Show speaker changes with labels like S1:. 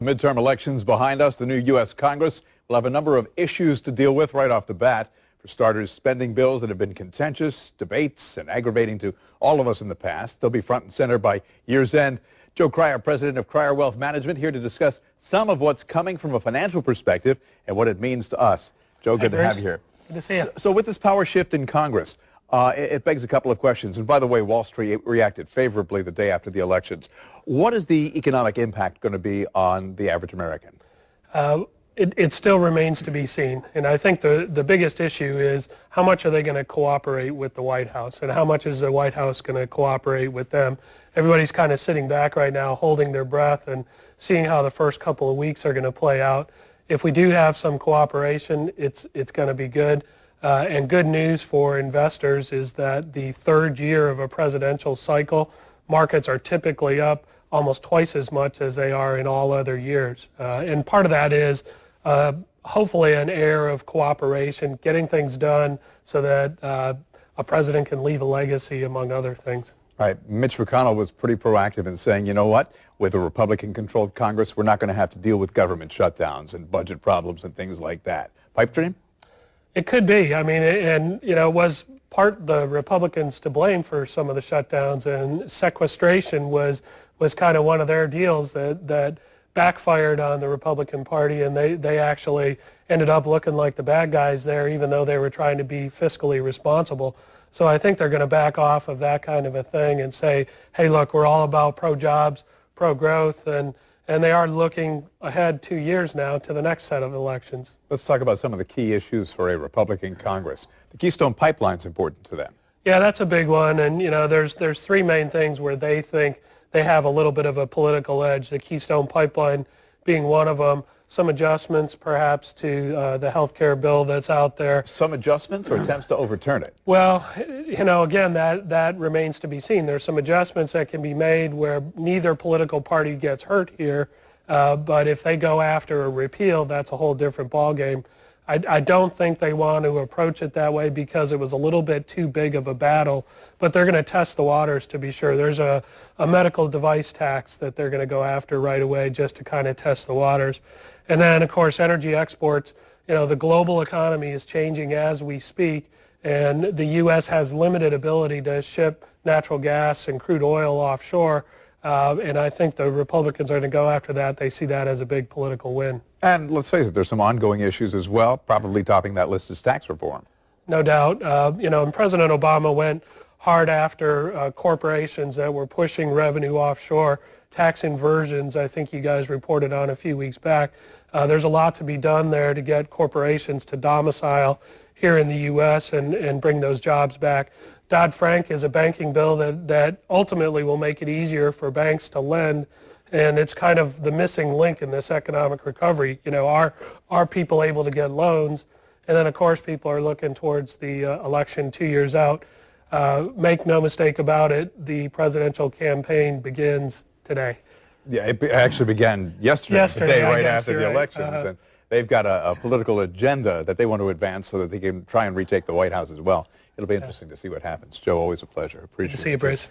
S1: Midterm elections behind us, the new U.S. Congress will have a number of issues to deal with right off the bat. For starters, spending bills that have been contentious, debates, and aggravating to all of us in the past. They'll be front and center by year's end. Joe Krier, president of Krier Wealth Management, here to discuss some of what's coming from a financial perspective and what it means to us. Joe, good to have you here.
S2: Good to see you.
S1: So with this power shift in Congress, it begs a couple of questions. And by the way, Wall Street reacted favorably the day after the elections. What is the economic impact going to be on the average American?
S2: It still remains to be seen. And I think the biggest issue is how much are they going to cooperate with the White House, and how much is the White House going to cooperate with them? Everybody's kind of sitting back right now, holding their breath and seeing how the first couple of weeks are going to play out. If we do have some cooperation, it's going to be good. And good news for investors is that the third year of a presidential cycle, markets are typically up almost twice as much as they are in all other years. And part of that is hopefully an air of cooperation, getting things done so that a president can leave a legacy, among other things.
S1: Right. Mitch McConnell was pretty proactive in saying, you know what, with a Republican-controlled Congress, we're not going to have to deal with government shutdowns and budget problems and things like that. Pipe dream?
S2: It could be. I mean, and, you know, was part the Republicans to blame for some of the shutdowns, and sequestration was kind of one of their deals that backfired on the Republican Party, and they actually ended up looking like the bad guys there, even though they were trying to be fiscally responsible. So I think they're going to back off of that kind of a thing and say, hey, look, we're all about pro-jobs, pro-growth, and they are looking ahead 2 years now to the next set of elections.
S1: Let's talk about some of the key issues for a Republican Congress. The Keystone Pipeline's important to them.
S2: Yeah, that's a big one, and you know, there's three main things where they think they have a little bit of a political edge, the Keystone Pipeline being one of them. Some adjustments perhaps to the health care bill that's out there.
S1: Some adjustments or attempts to overturn it?
S2: Well, you know, again, that remains to be seen. There's some adjustments that can be made where neither political party gets hurt here, but if they go after a repeal, that's a whole different ballgame. I don't think they want to approach it that way because it was a little bit too big of a battle, but they're going to test the waters to be sure. There's a medical device tax that they're going to go after right away just to kind of test the waters. And then, of course, energy exports. You know, the global economy is changing as we speak, and the U.S. has limited ability to ship natural gas and crude oil offshore. And I think the Republicans are going to go after that. They see that as a big political win.
S1: And let's face it, there's some ongoing issues as well. Probably topping that list is tax reform.
S2: No doubt. You know, and President Obama went hard after corporations that were pushing revenue offshore. Tax inversions, I think you guys reported on a few weeks back. There's a lot to be done there to get corporations to domicile here in the U.S. and bring those jobs back. Dodd-Frank is a banking bill that ultimately will make it easier for banks to lend, and it's kind of the missing link in this economic recovery. You know, are people able to get loans? And then, of course, people are looking towards the election 2 years out. Make no mistake about it, the presidential campaign begins today.
S1: Yeah, it actually began yesterday, the day right after the elections. And they've got a political agenda that they want to advance so that they can try and retake the White House as well. It'll be interesting to see what happens. Joe, always a pleasure. Appreciate it.
S2: Good to see you, Bruce.